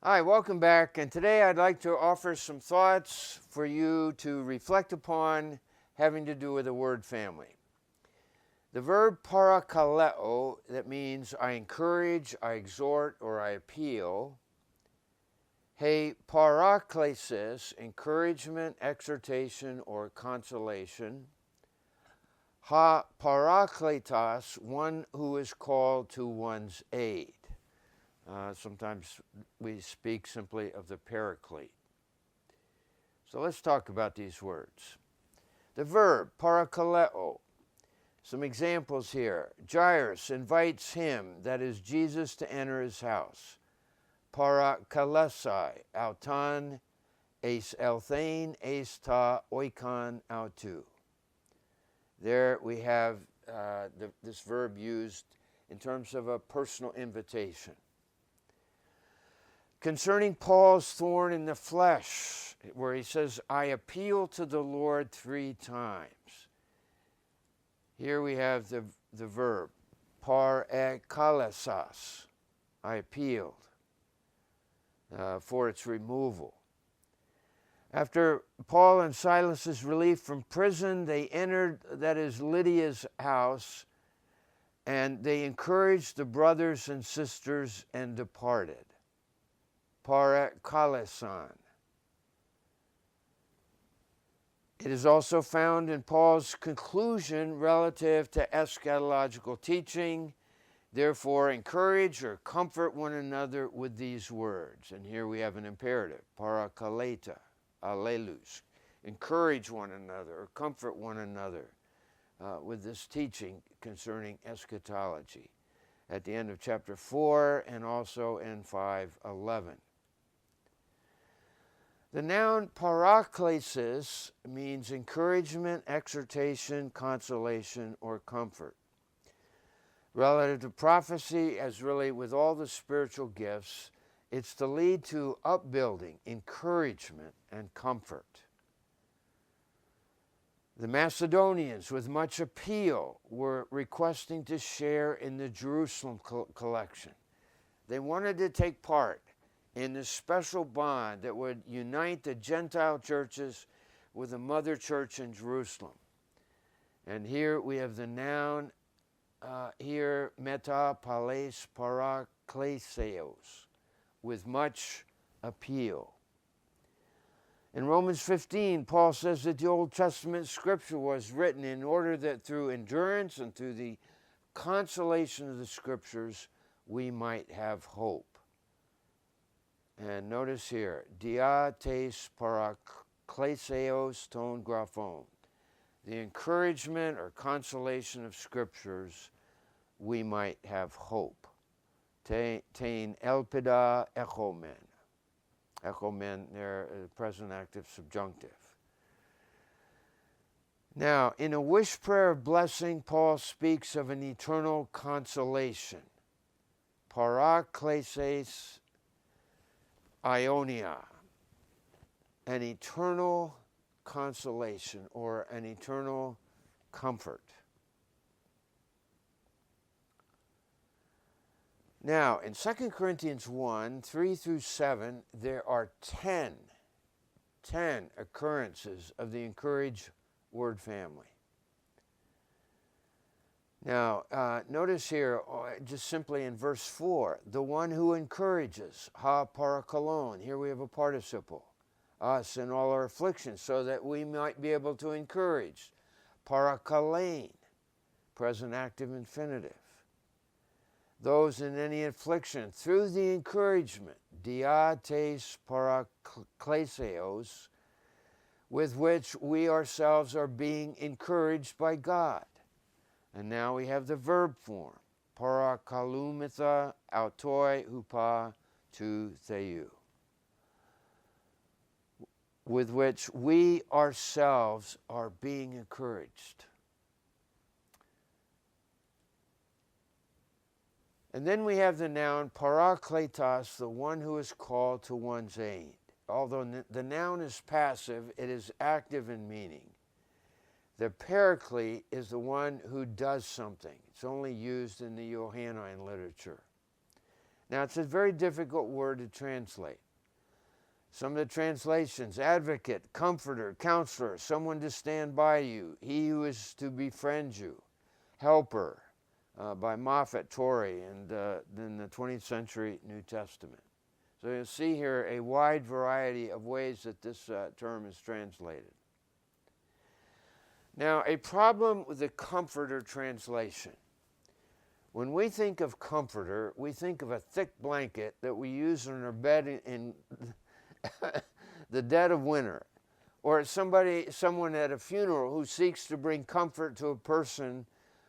Hi, welcome back. And today I'd like to offer some thoughts for you to reflect upon having to do with the word family. The verb parakaleo, that means I encourage, I exhort, or I appeal. He paraklesis, encouragement, exhortation, or consolation. Ha parakletos, one who is called to one's aid. Sometimes we speak simply of the paraclete. So let's talk about these words. The verb, parakaleo. Some examples here. Jairus invites him, that is Jesus, to enter his house. Parakalesai, autan, eis elthein, eis ta oikon autu. There we have this verb used in terms of a personal invitation. Concerning Paul's thorn in the flesh, where he says, I appeal to the Lord 3 times. Here we have the verb, par ekalesas, I appealed, for its removal. After Paul and Silas's relief from prison, they entered, that is Lydia's house, and they encouraged the brothers and sisters and departed. Parakalesan. It is also found in Paul's conclusion relative to eschatological teaching. Therefore, encourage or comfort one another with these words. And here we have an imperative. Parakaleta, allelus. Encourage one another or comfort one another with this teaching concerning eschatology. At the end of chapter 4 and also in 5:11. The noun paraklesis means encouragement, exhortation, consolation, or comfort. Relative to prophecy, as really with all the spiritual gifts, it's to lead to upbuilding, encouragement, and comfort. The Macedonians, with much appeal, were requesting to share in the Jerusalem collection. They wanted to take part in this special bond that would unite the Gentile churches with the mother church in Jerusalem. And here we have the noun, meta pales parakleseos, with much appeal. In Romans 15, Paul says that the Old Testament scripture was written in order that through endurance and through the consolation of the scriptures, we might have hope. And notice here, dia tes parakleseos ton graphon, the encouragement or consolation of scriptures, we might have hope. Tein elpida echomen. Echomen, they're present active subjunctive. Now, in a wish prayer of blessing, Paul speaks of an eternal consolation. Parakleses Ionia, an eternal consolation or an eternal comfort. Now, in 2 Corinthians 1, 3 through 7, there are 10 occurrences of the encourage word family. Now, notice here, just simply in verse 4, the one who encourages, ha parakalon, here we have a participle, us in all our afflictions, so that we might be able to encourage, parakalein, present active infinitive. Those in any affliction, through the encouragement, diates parakleseos, with which we ourselves are being encouraged by God. And now we have the verb form, parakalumita autoi hupa tu theou, with which we ourselves are being encouraged. And then we have the noun parakletos, the one who is called to one's aid. Although the noun is passive, it is active in meaning. The paraclete is the one who does something. It's only used in the Johannine literature. Now, it's a very difficult word to translate. Some of the translations: advocate, comforter, counselor, someone to stand by you, he who is to befriend you, helper, by Moffat, Torrey, and in the 20th century New Testament. So you'll see here a wide variety of ways that this term is translated. Now, a problem with the comforter translation. When we think of comforter, we think of a thick blanket that we use in our bed in the dead of winter, or someone at a funeral who seeks to bring comfort to a person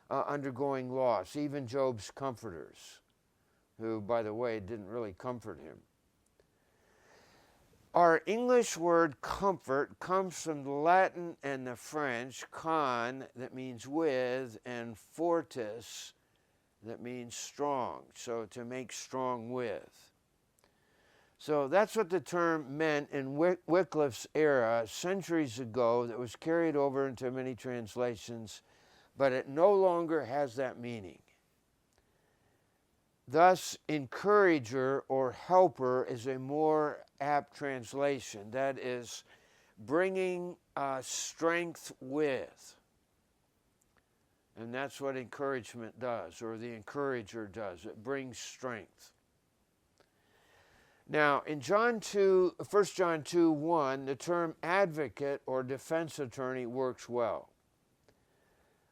undergoing loss, even Job's comforters, who, by the way, didn't really comfort him. Our English word comfort comes from the Latin and the French, con, that means with, and fortis, that means strong, so to make strong with. So that's what the term meant in Wycliffe's era, centuries ago, that was carried over into many translations, but it no longer has that meaning. Thus, encourager or helper is a more apt translation. That is, bringing strength with. And that's what encouragement does, or the encourager does. It brings strength. Now, in 1 John 2:1, the term advocate or defense attorney works well.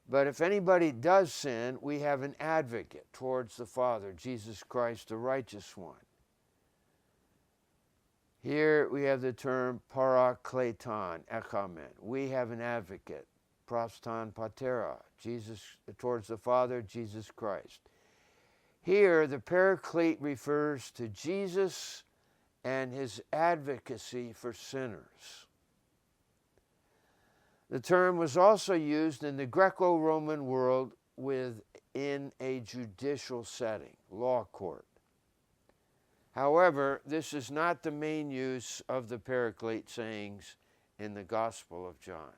But if anybody does sin, we have an advocate towards the Father, Jesus Christ, the righteous one. Here we have the term parakleton, ekamen. We have an advocate, proston patera, Jesus towards the Father, Jesus Christ. Here the paraclete refers to Jesus and his advocacy for sinners. The term was also used in the Greco-Roman world within a judicial setting, law court. However, this is not the main use of the paraclete sayings in the Gospel of John.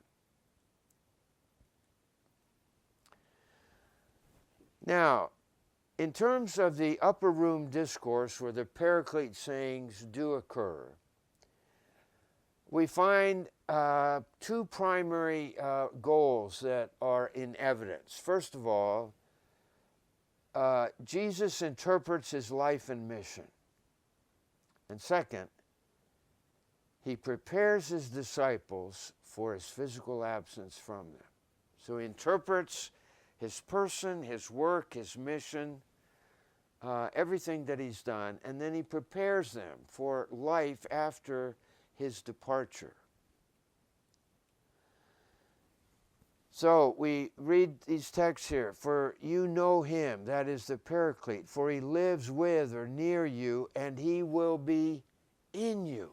Now, in terms of the upper room discourse where the paraclete sayings do occur, we find two primary goals that are in evidence. First of all, Jesus interprets his life and mission. And second, he prepares his disciples for his physical absence from them. So he interprets his person, his work, his mission, everything that he's done, and then he prepares them for life after his departure. So we read these texts here. For you know him, that is the paraclete, for he lives with or near you, and he will be in you.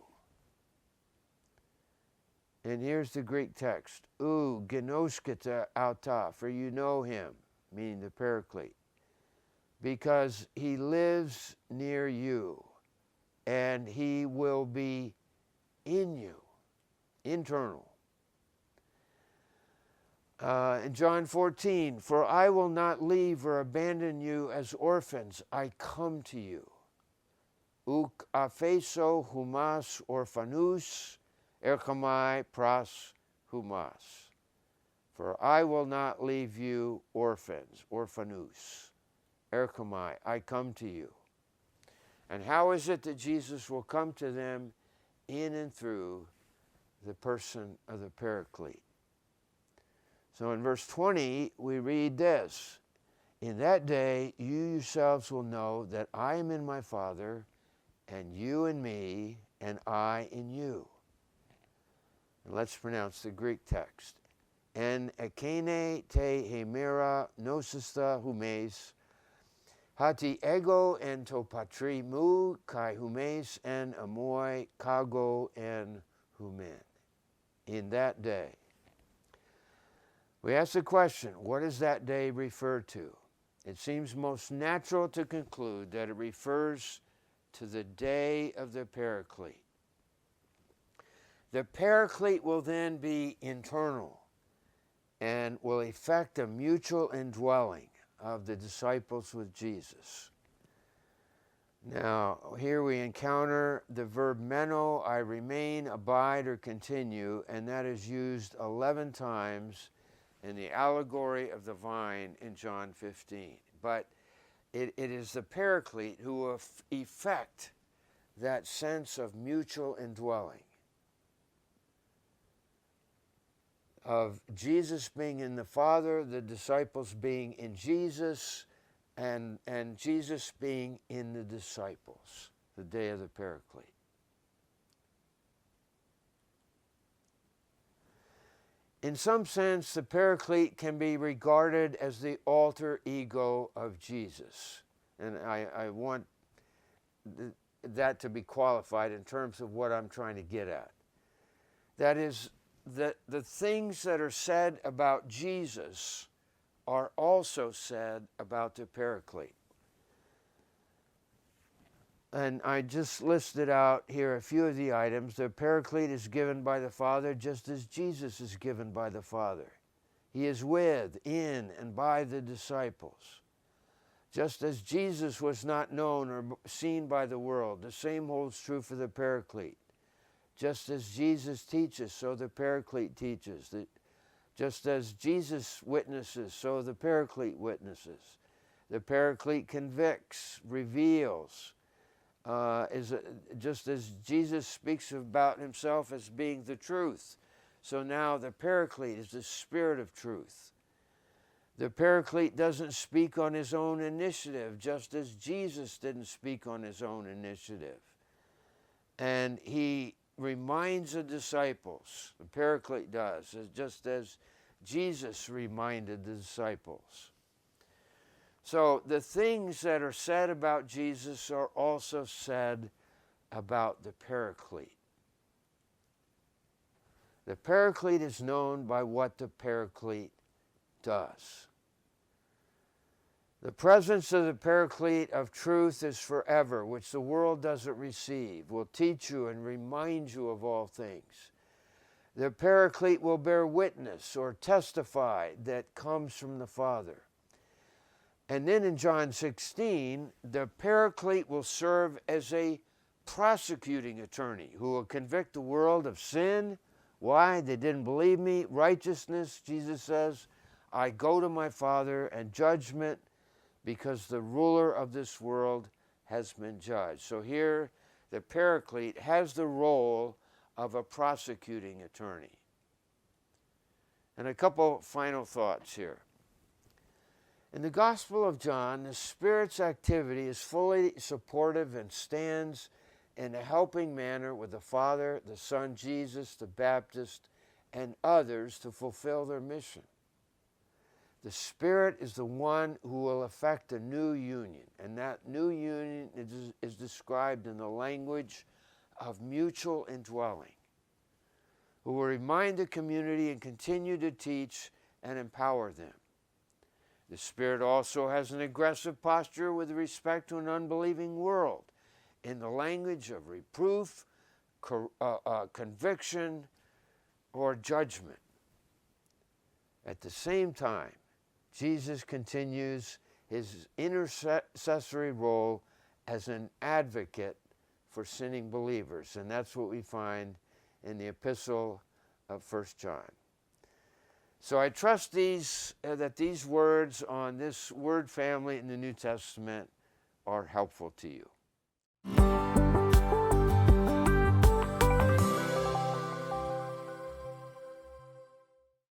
And here's the Greek text. Ou genosketa auta, for you know him, meaning the paraclete, because he lives near you, and he will be in you, internal. In John 14, for I will not leave or abandon you as orphans, I come to you. Uk apheso humas orphanus, erchomai pras humas. For I will not leave you orphans, orphanus, erchomai, I come to you. And how is it that Jesus will come to them? In and through the person of the paraclete. So in verse 20, we read this. In that day, you yourselves will know that I am in my Father, and you in me, and I in you. And let's pronounce the Greek text. En ekene te hemera nosista humes, hati ego en to patri mu kai humes en amoi kago en humen. In that day. We ask the question, what does that day refer to? It seems most natural to conclude that it refers to the day of the paraclete. The paraclete will then be internal and will effect a mutual indwelling of the disciples with Jesus. Now, here we encounter the verb meno, I remain, abide, or continue, and that is used 11 times in the allegory of the vine in John 15. But it is the Paraclete who will effect that sense of mutual indwelling, of Jesus being in the Father, the disciples being in Jesus, and Jesus being in the disciples, the day of the Paraclete. In some sense, the Paraclete can be regarded as the alter ego of Jesus. And I want that to be qualified in terms of what I'm trying to get at. That is, the things that are said about Jesus are also said about the Paraclete. And I just listed out here a few of the items. The Paraclete is given by the Father just as Jesus is given by the Father. He is with, in, and by the disciples. Just as Jesus was not known or seen by the world, the same holds true for the Paraclete. Just as Jesus teaches, so the Paraclete teaches. Just as Jesus witnesses, so the Paraclete witnesses. The Paraclete convicts, reveals, just as Jesus speaks about himself as being the truth. So now the Paraclete is the Spirit of truth. The Paraclete doesn't speak on his own initiative, just as Jesus didn't speak on his own initiative. And he reminds the disciples, the Paraclete does, just as Jesus reminded the disciples. So the things that are said about Jesus are also said about the Paraclete. The Paraclete is known by what the Paraclete does. The presence of the Paraclete of truth is forever, which the world doesn't receive, will teach you and remind you of all things. The Paraclete will bear witness or testify that comes from the Father. And then in John 16, the Paraclete will serve as a prosecuting attorney who will convict the world of sin. Why? They didn't believe me. Righteousness, Jesus says, I go to my Father, and judgment, because the ruler of this world has been judged. So here, the Paraclete has the role of a prosecuting attorney. And a couple final thoughts here. In the Gospel of John, the Spirit's activity is fully supportive and stands in a helping manner with the Father, the Son, Jesus, the Baptist, and others to fulfill their mission. The Spirit is the one who will effect a new union, and that new union is described in the language of mutual indwelling, who will remind the community and continue to teach and empower them. The Spirit also has an aggressive posture with respect to an unbelieving world in the language of reproof, conviction, or judgment. At the same time, Jesus continues his intercessory role as an advocate for sinning believers, and that's what we find in the epistle of 1 John. So I trust that these words on this word family in the New Testament are helpful to you.